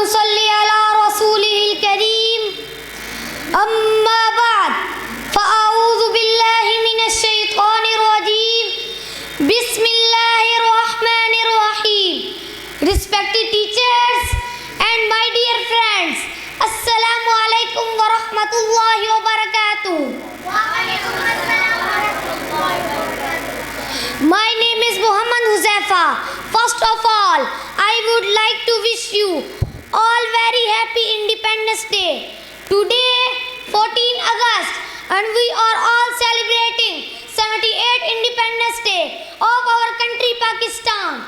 नुसल्ली अला रसूलिल करीम अम्मा बाद फ़अऊज़ु बिल्लाहि मिनश शैतानिर रजीम बिस्मिल्लाहिर रहमानिर रहीम। Respected teachers and my dear friends, Assalamu alaikum wa rahmatullahi wa barakatuh. My name is Muhammad Huzaifa. First of all, I would like to wish you all very happy Independence Day. Today, 14 August, and we are all celebrating 78th Independence Day of our country Pakistan.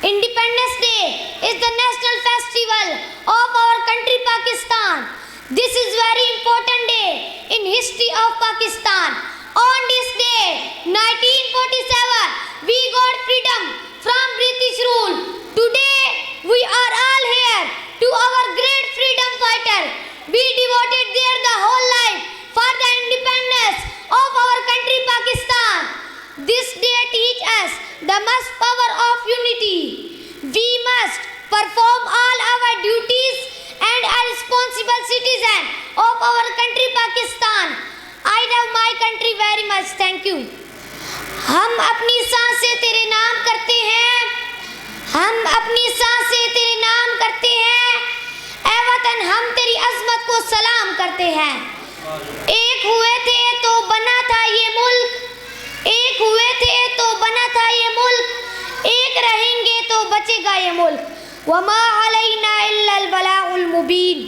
Independence Day is the national festival of our country Pakistan. This is very important day in history of Pakistan. On this day, 1947, we got freedom from British rule. Today, we are all here to our great freedom fighter. We devoted their the whole life for the independence of our country Pakistan. This day teach us the must power of unity. We must perform all our duties and a responsible citizen of our country Pakistan. I love my country very much. Thank you. हम अपनी सांस से तेरे नाम करते हैं, हम अपनी सांस से तेरे नाम करते हैं, ऐ वतन हम तेरी अज़मत को सलाम करते हैं। एक हुए थे तो बना था ये मुल्क, एक हुए थे तो बना था ये मुल्क, एक रहेंगे तो बचेगा ये मुल्क। वमा अलैना इल्लल बलागुल मुबीन।